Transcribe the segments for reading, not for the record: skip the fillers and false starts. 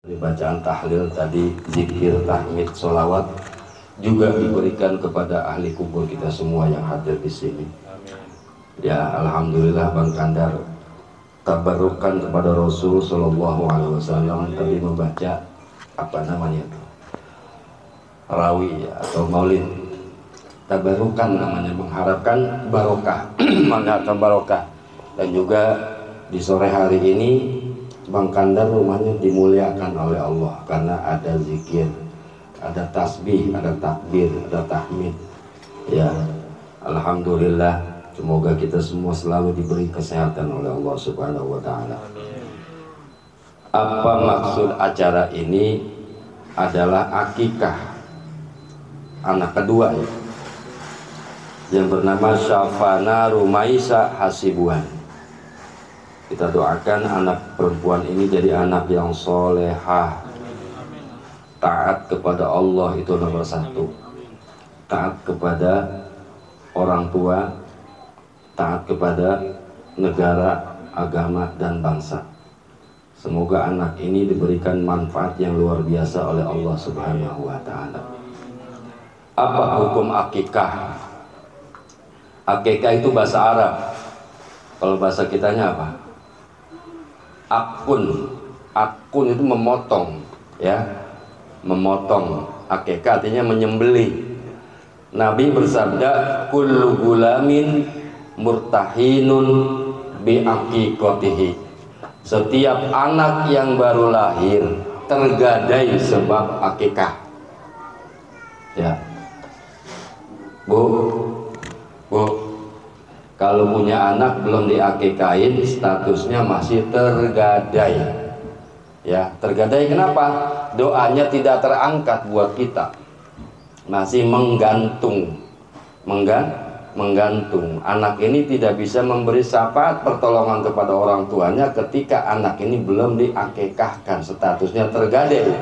Bacaan tahlil tadi, zikir, tahmid, sholawat juga diberikan kepada ahli kubur kita semua yang hadir di sini. Ya, alhamdulillah Bang Kandar tabarukan kepada Rasul Shallallahu Alaihi Wasallam tadi membaca apa namanya itu, rawi atau maulid. Tabarukan namanya, mengharapkan barokah, mengharapkan barokah. Dan juga di sore hari ini Bang Kandar rumahnya dimuliakan oleh Allah karena ada zikir, ada tasbih, ada takbir, ada tahmid. Ya, alhamdulillah, semoga kita semua selalu diberi kesehatan oleh Allah Subhanahu wa taala. Apa maksud acara ini? Adalah akikah anak kedua ya, yang bernama Syafana Rumaisa Hasibuan. Kita doakan anak perempuan ini jadi anak yang solehah, taat kepada Allah, itu nomor satu. Taat kepada orang tua, taat kepada negara, agama, dan bangsa. Semoga anak ini diberikan manfaat yang luar biasa oleh Allah Subhanahu wa ta'ala. Apa hukum akikah? Akikah itu bahasa Arab. Kalau bahasa kitanya apa? Akun itu memotong, ya, memotong. Akikah artinya menyembelih. Nabi bersabda, kullu gulamin murtahinun bi aqiqatihi. Setiap anak yang baru lahir tergadai sebab akikah. Ya, Bu, kalau punya anak belum diakikahin, statusnya masih tergadai. Ya, tergadai kenapa? Doanya tidak terangkat buat kita, masih menggantung. Menggantung. Anak ini tidak bisa memberi syafaat pertolongan kepada orang tuanya ketika anak ini belum diakikahkan, statusnya tergadai.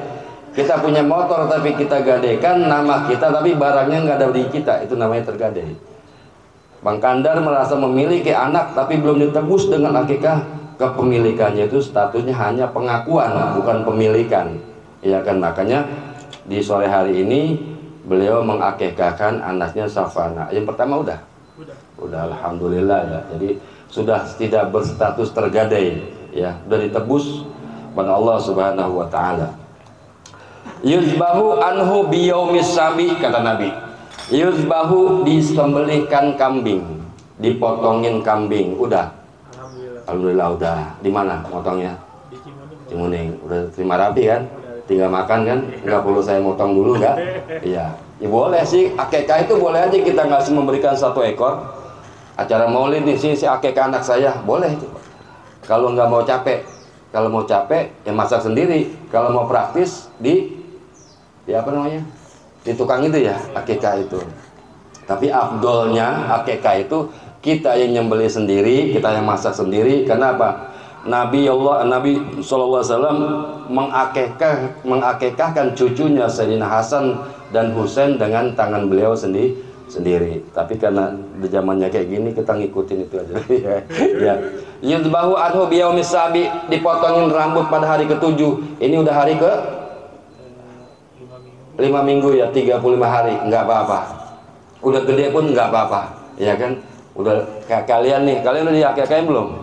Kita punya motor tapi kita gadaikan nama kita tapi barangnya nggak ada di kita, itu namanya tergadai. Bang Kandar merasa memiliki anak tapi belum ditebus dengan akikah, kepemilikannya itu statusnya hanya pengakuan, bukan pemilikan. Ya kan, makanya di sore hari ini beliau mengakikahkan anaknya Safana. Yang pertama udah alhamdulillah ya. Jadi sudah tidak berstatus tergadai, ya, sudah ditebus pada Allah Subhanahu wa taala. Yuzbahu anhu biyaumis sabi, kata Nabi. Yuzbahu, disembelihkan kambing, dipotongin kambing. Udah, alhamdulillah udah. Di mana motongnya? Di Cimuning. Udah terima rapi kan? Tinggal makan kan? Nggak perlu saya motong dulu nggak? Iya, ya boleh sih. Akikah itu boleh aja, kita nggak memberikan 1 ekor. Acara maulid di sini si akikah anak saya, boleh itu. Kalau nggak mau capek, kalau mau capek ya masak sendiri. Kalau mau praktis di apa namanya? Di tukang itu ya, akikah itu. Tapi afdolnya akikah itu kita yang nyembelih sendiri, kita yang masak sendiri. Kenapa? Nabi SAW mengakikahkan cucunya Sayyidina Hasan dan Husain dengan tangan beliau sendiri. Tapi karena di zamannya kayak gini, kita ngikutin itu aja. Ya. Yudbahu anhu biyaumis sabi, dipotongin rambut pada hari ke-7. Ini udah hari ke 5 minggu ya, 35 hari, nggak apa-apa. Udah gede pun nggak apa-apa, ya kan? Udah kayak kalian nih, kalian udah diakikahin belum?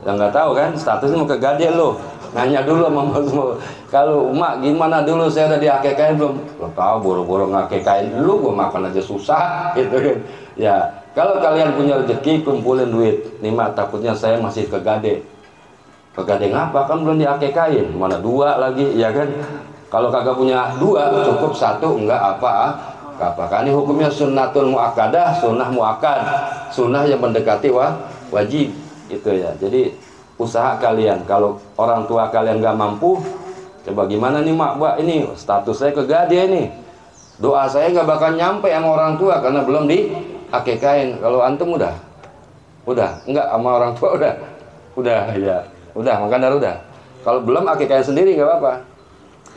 Ya nggak tahu kan, statusnya mau kegade lo. Nanya dulu sama kalau emak gimana dulu, saya udah diakikahin belum? Lo tahu, boro-boro ngakikahin dulu, gua makan aja susah, gitu kan? Ya, kalau kalian punya rezeki, kumpulin duit. Nih mak, takutnya saya masih kegade. Kegade ngapa? Kan belum diakikahin, mana 2 lagi, ya kan? Kalau kagak punya 2, cukup 1, enggak apa-apa. Ini hukumnya sunnatul muakkadah, sunnah muakkad, sunnah yang mendekati wajib, itu ya. Jadi usaha kalian, kalau orang tua kalian nggak mampu, coba gimana nih mak, mbak, ini status saya kegade nih, doa saya nggak bakal nyampe sama orang tua karena belum diakikahin. Kalau antum udah enggak sama orang tua udah ya, udah makan udah. Kalau belum akikahin sendiri nggak apa-apa.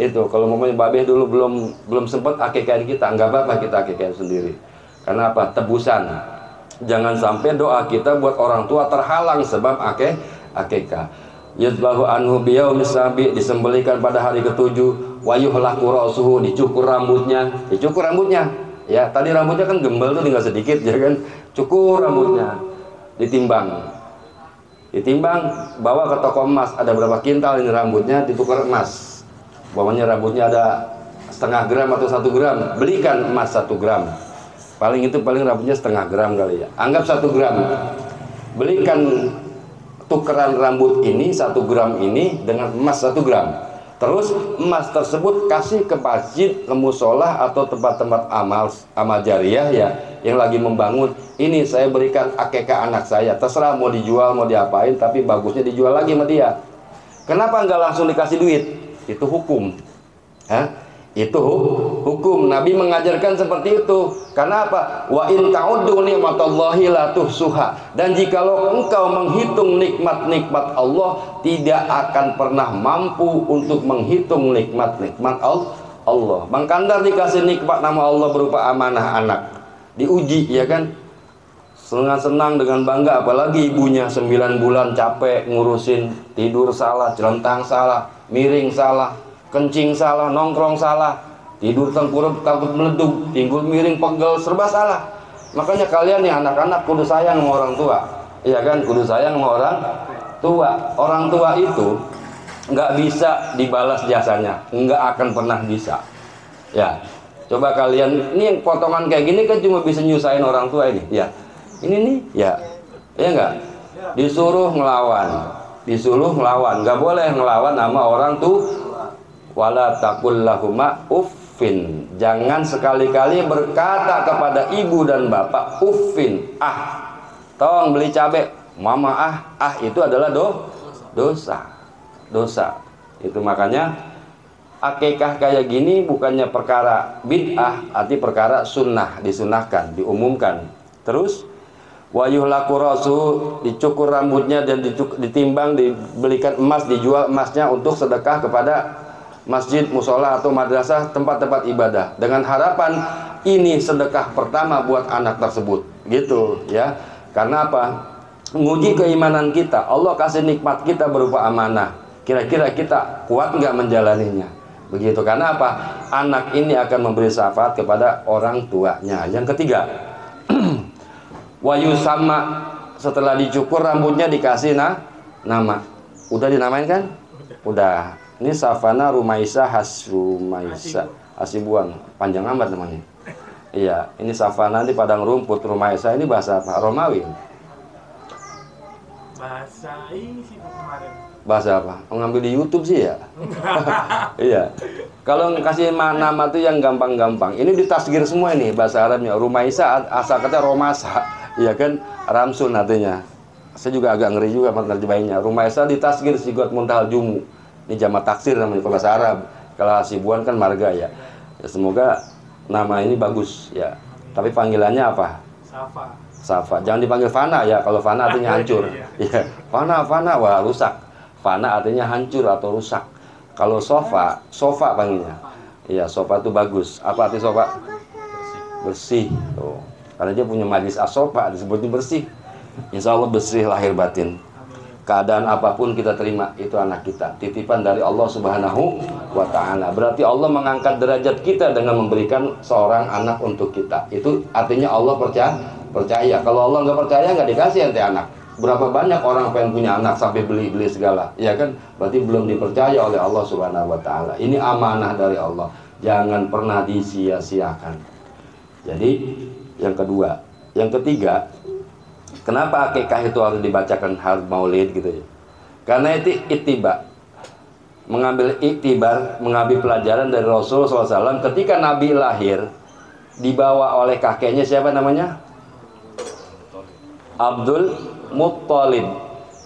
Itu kalau mamanya babeh dulu belum sempat akikahin kita, nggak apa-apa kita akikahin sendiri. Karena apa? Tebusan. Jangan sampai doa kita buat orang tua terhalang sebab akikah. yuzbahu anhu biyaumis sabi, disembelihkan pada hari ketujuh, wa yuhlaku ra'suhu, dicukur rambutnya ya. Tadi rambutnya kan gembel tuh tinggal sedikit ya kan, cukur rambutnya, ditimbang, bawa ke toko emas, ada berapa kintal ini rambutnya, ditukar emas, bawahnya rambutnya ada setengah gram atau 1 gram, belikan emas 1 gram, paling rambutnya setengah gram kali ya, anggap 1 gram, belikan tukeran rambut ini 1 gram ini dengan emas 1 gram. Terus emas tersebut kasih ke masjid, ke musola atau tempat-tempat amal jariah ya, yang lagi membangun. Ini saya berikan akikah anak saya, terserah mau dijual mau diapain, tapi bagusnya dijual lagi sama dia. Kenapa nggak langsung dikasih duit? Itu hukum. Itu hukum. Nabi mengajarkan seperti itu. Karena apa? Wa in ta'uddu ni'matallahi la tuhsuha. Dan jikalau engkau menghitung nikmat-nikmat Allah, tidak akan pernah mampu untuk menghitung nikmat-nikmat Allah. Bang Kandar dikasih nikmat nama Allah berupa amanah anak, diuji ya kan, senang dengan bangga, apalagi ibunya 9 bulan capek ngurusin, tidur salah, jelentang salah, miring salah, kencing salah, nongkrong salah, tidur tengkurap takut meleduk, timbul miring, pegel, serba salah. Makanya kalian nih anak-anak kudu sayang sama orang tua, iya kan, kudu sayang sama orang tua. Orang tua itu nggak bisa dibalas jasanya, nggak akan pernah bisa ya. Coba kalian, ini yang potongan kayak gini kan cuma bisa nyusahin orang tua ini ya, ini nih ya, ya nggak, disuruh ngelawan, nggak boleh ngelawan sama orang tuh. Wala taqul lahuma uffin, jangan sekali-kali berkata kepada ibu dan bapak uffin, tolong beli cabai, mama itu adalah dosa. Itu makanya akikah kayak gini bukannya perkara bid'ah, arti perkara sunnah, disunahkan, diumumkan. Terus wa yuhlaku ra'su, dicukur rambutnya dan ditimbang, dibelikan emas, dijual emasnya untuk sedekah kepada masjid, musola atau madrasah, tempat-tempat ibadah, dengan harapan ini sedekah pertama buat anak tersebut gitu ya. Karena apa? Menguji keimanan kita. Allah kasih nikmat kita berupa amanah, kira-kira kita kuat nggak menjalaninya, begitu. Karena apa? Anak ini akan memberi syafaat kepada orang tuanya. Yang ketiga, wayu sama, setelah dicukur rambutnya dikasih nama. Udah dinamain kan? Udah. Ini Safana Rumaisa Hasibuan, panjang amat namanya. Iya, ini Safana di padang rumput. Rumaisa ini bahasa apa? Romawi. Bahasa ini sih kemarin. Bahasa apa? Mengambil di YouTube sih ya. Iya. Kalau kasih nama tuh yang gampang-gampang. Ini ditasgir semua ini bahasa Arabnya. Rumaisa asal kata Romasa, iya kan? Ramsun artinya. Saya juga agak ngeri juga menerjemahinnya. Rumaisa ditasgir sigot muntahal jumu. Ini jamak taksir namanya kalau bahasa Arab. Kalau Hasibuan kan marga ya. Semoga nama ini bagus ya. Tapi panggilannya apa? Safa. Jangan dipanggil Fana ya. Kalau Fana artinya hancur. Ya. Fana, wah rusak. Fana artinya hancur atau rusak. Kalau sofa panggilnya. Iya, sofa itu bagus. Apa arti sofa? Bersih. Tuh. Karena dia punya majlis as-sofa, disebutnya bersih. Insya Allah bersih lahir batin. Keadaan apapun kita terima, itu anak kita, titipan dari Allah Subhanahu wa Ta'ala. Berarti Allah mengangkat derajat kita dengan memberikan seorang anak untuk kita. Itu artinya Allah percaya. Kalau Allah nggak percaya, nggak dikasih ente anak. Berapa banyak orang pengen punya anak sampai beli segala, ya kan? Berarti belum dipercaya oleh Allah Subhanahu wa Ta'ala. Ini amanah dari Allah, jangan pernah disia-siakan. Jadi yang kedua, yang ketiga, kenapa akikah itu harus dibacakan harus maulid gitu ya? Karena itu ittiba, mengambil pelajaran dari Rasul SAW. Ketika Nabi lahir, dibawa oleh kakeknya, siapa namanya? Abdul Muttalib.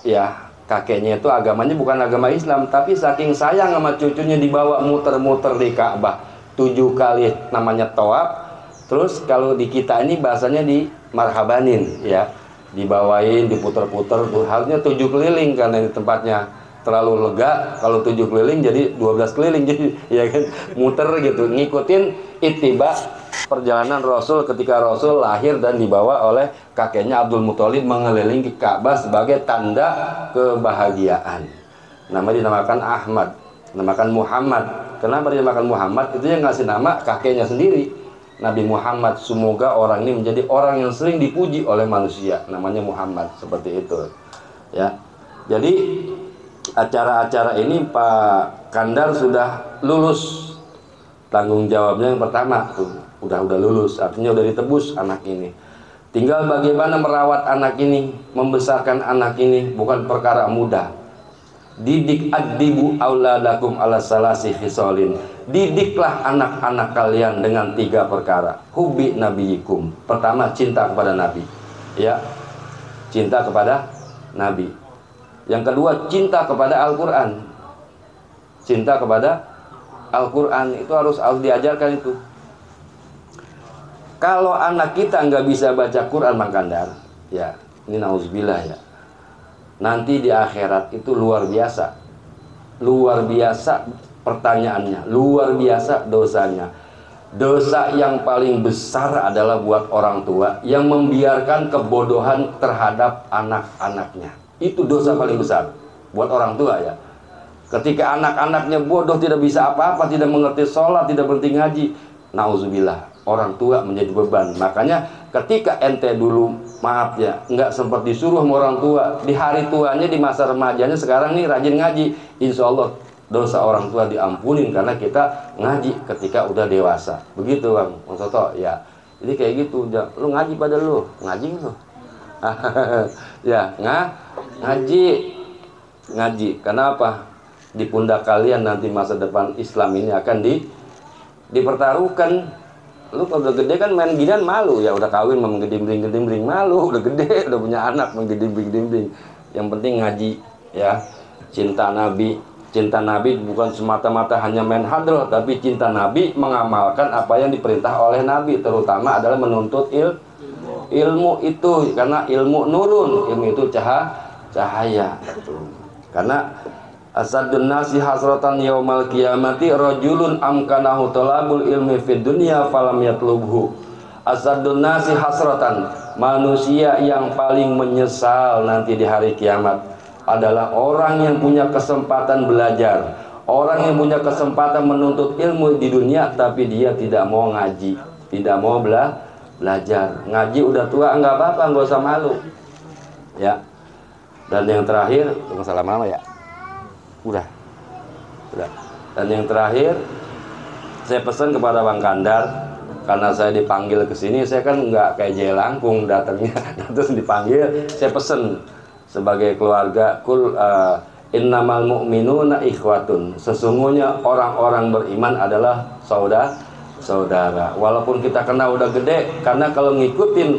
Ya, kakeknya itu agamanya bukan agama Islam, tapi saking sayang sama cucunya dibawa muter-muter di Ka'bah 7 kali, namanya tawaf. Terus kalau di kita ini bahasanya di marhabanin ya. Dibawain, diputer-puter, harusnya 7 keliling karena ini tempatnya terlalu lega. Kalau 7 keliling jadi 12 keliling, jadi ya kan muter gitu, ngikutin ittiba perjalanan Rasul ketika Rasul lahir dan dibawa oleh kakeknya Abdul Muthalib mengelilingi Ka'bah sebagai tanda kebahagiaan. Namanya dinamakan Ahmad, dinamakan Muhammad. Kenapa dinamakan Muhammad? Itu yang ngasih nama kakeknya sendiri, Nabi Muhammad. Semoga orang ini menjadi orang yang sering dipuji oleh manusia, namanya Muhammad, seperti itu ya. Jadi acara-acara ini Pak Kandar sudah lulus tanggung jawabnya yang pertama tuh, udah lulus, artinya udah ditebus anak ini. Tinggal bagaimana merawat anak ini, membesarkan anak ini bukan perkara mudah. Didik adibu auladakum ala salasi khisalin. Didiklah anak-anak kalian dengan 3 perkara. Hubbi nabiyikum. Pertama, cinta kepada Nabi. Ya. Cinta kepada Nabi. Yang kedua, cinta kepada Al-Qur'an. Cinta kepada Al-Qur'an itu harus diajarkan itu. Kalau anak kita nggak bisa baca Quran, Bang Kandar, ya, ini nauzubillah ya. Nanti di akhirat itu luar biasa pertanyaannya, luar biasa dosanya. Dosa yang paling besar adalah buat orang tua yang membiarkan kebodohan terhadap anak-anaknya. Itu dosa paling besar buat orang tua ya. Ketika anak-anaknya bodoh, tidak bisa apa-apa, tidak mengerti sholat, tidak berhenti ngaji, nauzubillah, orang tua menjadi beban. Makanya ketika ente dulu, maaf ya, nggak sempat disuruh sama orang tua, di hari tuanya, di masa remajanya, sekarang nih rajin ngaji, insya Allah dosa orang tua diampunin karena kita ngaji ketika udah dewasa. Begitu Bang Soto ya. Jadi kayak gitu, lu ngaji pada lu, ngaji lu. Ya, ngaji. Kenapa? Di pundak kalian nanti masa depan Islam ini akan dipertaruhkan. Lu kalau udah gede kan main ginian malu ya, udah kawin mau menggedimbring malu, udah gede udah punya anak menggedimbring. Yang penting ngaji ya. Cinta Nabi bukan semata-mata hanya main hadroh, tapi cinta Nabi mengamalkan apa yang diperintah oleh Nabi, terutama adalah menuntut ilmu itu, karena ilmu nurun, ilmu itu cahaya. Karena asadun nasi hasratan yaumal qiyamati rajulun amkanahu talabul ilmi fid dunya falam yatlubhu. Asadun nasi hasratan, manusia yang paling menyesal nanti di hari kiamat adalah orang yang punya kesempatan belajar, orang yang punya kesempatan menuntut ilmu di dunia tapi dia tidak mau ngaji, tidak mau belajar. Ngaji udah tua enggak apa-apa, enggak usah malu. Ya. Dan yang terakhir, jangan salah mama ya. Udah. Dan yang terakhir, saya pesan kepada Bang Kandar, karena saya dipanggil ke sini, saya kan nggak kayak Jelangkung datangnya, terus dipanggil, saya pesan sebagai keluarga, innamal mu'minuna ikhwatun. Sesungguhnya orang-orang beriman adalah saudara. Walaupun kita kena udah gede, karena kalau ngikutin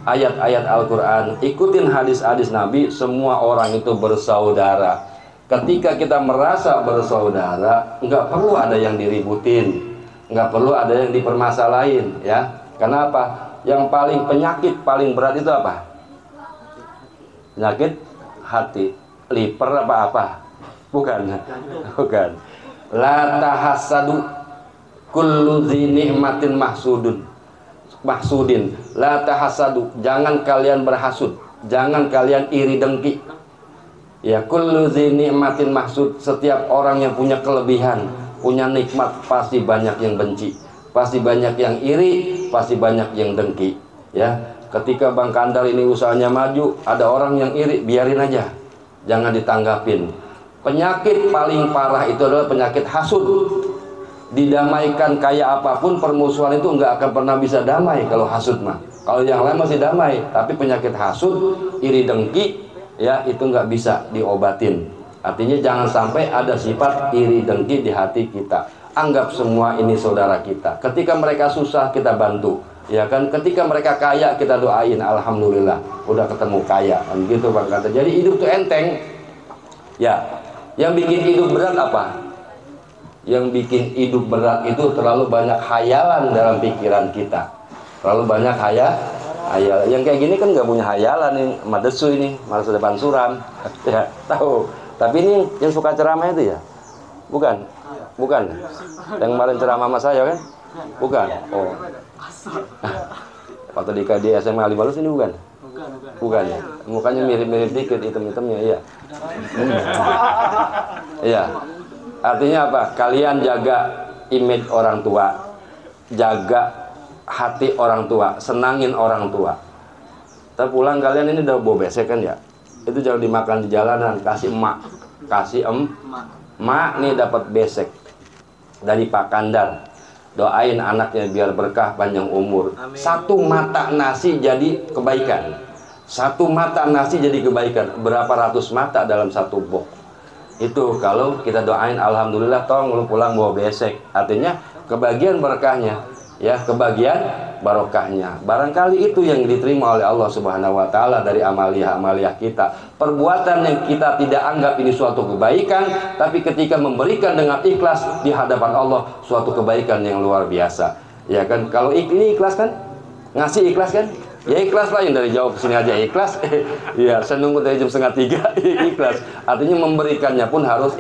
ayat-ayat Al-Quran, ikutin hadis-hadis Nabi, semua orang itu bersaudara. Ketika kita merasa bersaudara, nggak perlu ada yang diributin, nggak perlu ada yang dipermasalahin, ya. Kenapa? Yang penyakit paling berat itu apa? Penyakit hati, liver apa? Bukan. La tahassadu kullu dzi ni'matin mahsudin. La tahassadu, jangan kalian berhasud, jangan kalian iri dengki. Ya, kullu dzi ni'matin mahsud, setiap orang yang punya kelebihan, punya nikmat, pasti banyak yang benci, pasti banyak yang iri, pasti banyak yang dengki. Ya, ketika Bang Kandar ini usahanya maju, ada orang yang iri, biarin aja, jangan ditanggapin. Penyakit paling parah itu adalah penyakit hasud. Didamaikan kayak apapun, permusuhan itu nggak akan pernah bisa damai kalau hasud mah. Kalau yang lain masih damai, tapi penyakit hasud, iri dengki, ya itu nggak bisa diobatin. Artinya jangan sampai ada sifat iri dengki di hati kita. Anggap semua ini saudara kita. Ketika mereka susah, kita bantu, ya kan. Ketika mereka kaya, kita doain, alhamdulillah udah ketemu kaya, kan gitu Bang kata. Jadi hidup tuh enteng ya. Yang bikin hidup berat apa? Yang bikin hidup berat itu terlalu banyak khayalan dalam pikiran kita, terlalu banyak hayal. Yang kayak gini kan nggak punya hayalan nih, madesu ini, malah depan suram, ya tahu. Tapi ini yang suka ceramah itu ya, bukan? Yang kemarin ceramah sama saya kan, bukan? Oh, waktu di SMA Ali Balus ini bukan? Bukan ya? Mukanya mirip-mirip dikit, hitam-hitamnya, iya. Iya. Artinya apa? Kalian jaga image orang tua, jaga hati orang tua, senangin orang tua. Tapi pulang kalian ini udah bawa besek kan ya? Itu jangan dimakan di jalanan, kasih emak. Kasih emak nih dapat besek dari Pak Kandar. Doain anaknya biar berkah panjang umur. Amin. Satu mata nasi jadi kebaikan. Satu mata nasi jadi kebaikan. Berapa ratus mata dalam satu box. Itu kalau kita doain alhamdulillah tong lu pulang bawa besek. Artinya kebagian berkahnya, ya, kebagian barokahnya. Barangkali itu yang diterima oleh Allah Subhanahu wa taala dari amaliah-amaliah kita. Perbuatan yang kita tidak anggap ini suatu kebaikan, tapi ketika memberikan dengan ikhlas di hadapan Allah, suatu kebaikan yang luar biasa. Ya kan? Kalau ini ikhlas kan? Ngasih ikhlas kan? Ya ikhlas lah, yang dari jauh kesini aja ikhlas. Ya, saya nunggu dari jam 2:30 ikhlas. Artinya memberikannya pun harus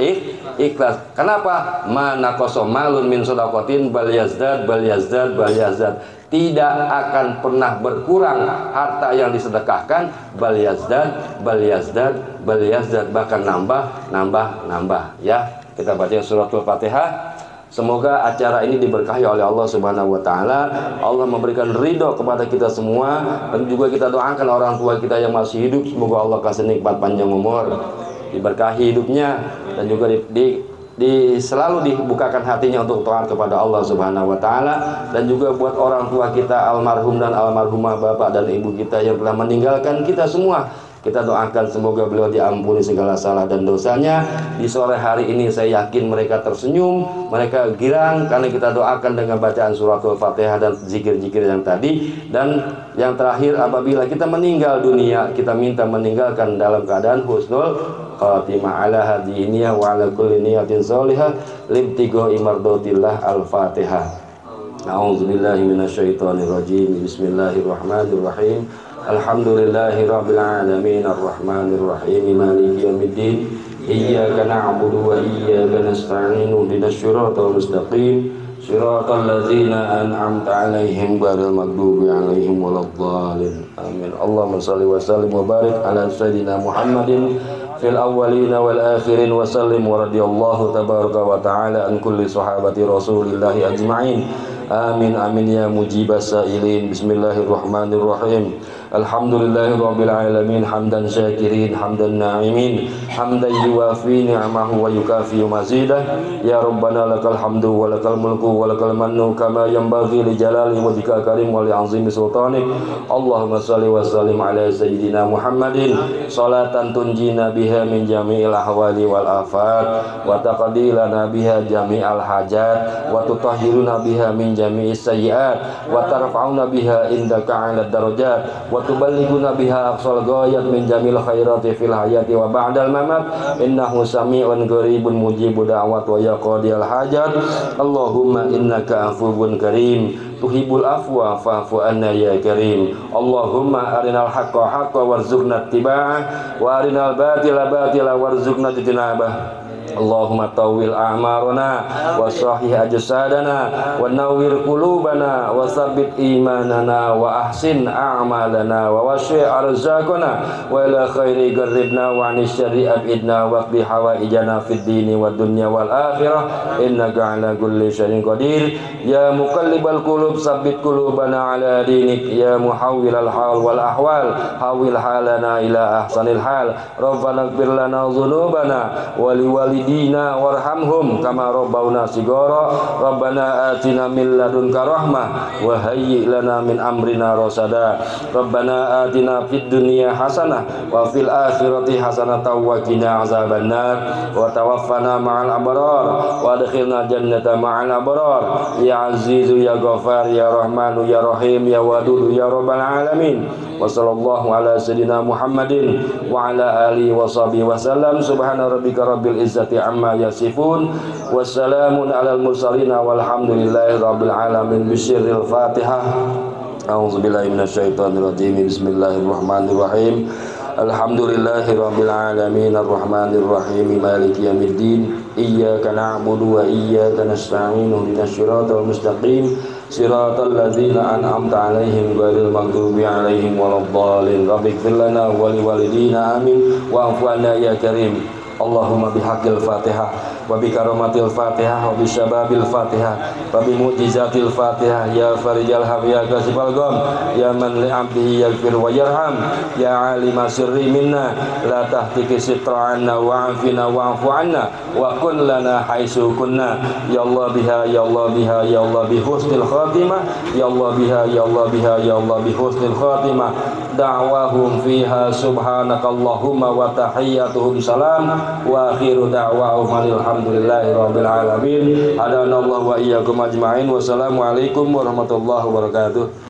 ikhlas. Kenapa? Mana kosomalun min sodakotin bal yazdad bal yazdad bal yazdad. Tidak akan pernah berkurang harta yang disedekahkan, bal yazdad bal yazdad bal yazdad, bahkan nambah. Ya, kita baca suratul Fatihah. Semoga acara ini diberkahi oleh Allah Subhanahu wa taala. Allah memberikan ridho kepada kita semua, dan juga kita doakan orang tua kita yang masih hidup, semoga Allah kasih nikmat panjang umur, diberkahi hidupnya, dan juga selalu dibukakan hatinya untuk taat kepada Allah Subhanahu wa taala. Dan juga buat orang tua kita almarhum dan almarhumah bapak dan ibu kita yang telah meninggalkan kita semua, kita doakan semoga beliau diampuni segala salah dan dosanya. Di sore hari ini saya yakin mereka tersenyum, mereka girang karena kita doakan dengan bacaan suratul Fatihah dan zikir-zikir yang tadi. Dan yang terakhir, apabila kita meninggal dunia, kita minta meninggalkan dalam keadaan husnul khatimah ala hadhihi wa ala kulli niyatin sholihah libtigo imardotillah. Al-Fatihah. A'udzubillahi minasyaitonirrajim. Bismillahirrahmanirrahim. Alhamdulillahi rabbil alamin arrahmanir rahim maliki yaumiddin iyyaka na'budu wa iyyaka nasta'in ihdinas siratal mustaqim siratal ladzina an'amta 'alaihim ghairil maghdubi 'alaihim waladdallin amin. Allahumma shalli wa sallim wa barik ala sayyidina Muhammadin fil awwalina wal akhirin wa sallim wa radiyallahu tabaraka wa ta'ala an kulli sahabati rasulillahi ajma'in. Amin amin ya mujibas sa'ilin. Bismillahirrahmanirrahim. Alhamdulillahi rabbil alamin hamdan syakirin hamdan na'imin hamdan yuwafi ni'amahu wa yukafi mazidah. Ya Rabbana lakal hamdu wa lakal mulku wa lakal mannu kama yanbaghi li jalali wajhika karim wa li azimi sultanik. Allahumma salli wa sallim ala sayyidina Muhammadin salatan tunjina biha min jami'il ahwali wal afat wa taqdilana biha jami'al hajat wa tutahhiruna biha min jami'is sayyi'at wa tarfa'una biha indaka 'ala darajat wa tuballighuna biha aqsal ghayat min jamil khairati fil hayati wa ba'dal mamat innahu sami'un qaribun mujibud da'wat wa yaqdiyal hajat. Allahumma innaka afuwun karim tuhibbul afwa fa'fu anna ya karim. Allahumma arinal haqqa haqqan warzuqna ittiba'ah wa arinal batila batila warzuqna ijtinabah. Allahumma tawil a'marana wa sahih ajsadana wa nawwir qulubana wa tsabbit imanana wa ahsin a'malana wa wasi' arzaqana wa ila khairi qarribna wa 'ani syarri abidna wa qdi hawaijana fid dini wad dunya wal akhirah innaka 'ala kulli syai'in qadir. Ya muqallibal qulub tsabbit qulubana 'ala dinik. Ya muhawwilal hal wal ahwal hawil halana ila ahsanil hal. Rabbana ighfir lana dhunubana wa liwalidina warhamhum kama rabbawna sigara. Rabbana atina min ladunka rahmah wa hayyi lana min amrina rasada. Rabbana atina fid dunya hasanah wa fil akhirati hasanah wa qina azabannar wa tawaffana ma'al abrar wa adkhilna jannata ma'al abrar. Ya azizu ya ghafar ya rahmanu ya rahim ya wadudu ya rabbal alamin. Wa sallallahu ala sayyidina Muhammadin wa ala alihi wa sahbihi wa sallam. Subhana rabbika rabbil izzati amma yasifun wa salamun alal mursalin walhamdulillahi rabbil alamin. Bisyirril Fatihah. A'udzubillahi minasyaitonir rajim. Bismillahirrahmanirrahim. Alhamdulillahi rabbil alamin arrahmanir rahim maliki yaumiddin iyyaka na'budu wa iyyaka nasta'in ihdinas siratal mustaqim siratal ladzina an'amta 'alaihim ghairil maghdubi 'alaihim waladdallin. Rabbighfir lana wa liwalidina amin wa'fu 'anna ya karim. Allahumma bihaqqil Fatihah wa bi karamatil Fatihah wa bi syababil Fatihah wa bi mu'jizatil Fatihah ya farijal ham ya kasifal gham ya man li 'abdihi yaghfir wa yarham ya 'alima sirri minna la tahtiki sitra 'anna wa 'afina wa'fu 'anna wa kun lana haitsu kunna ya Allah biha ya Allah biha ya Allah bi husnil khatimah ya Allah biha ya Allah biha ya Allah bi husnil khatimah da'wahum fiha subhanakallahumma wa tahiyyatuhum salam wa akhiru da'wahum alhamdulillahi rabbil alamin. Hadanallahu wa iyyakum ajma'in. Wassalamualaikum warahmatullahi wabarakatuh.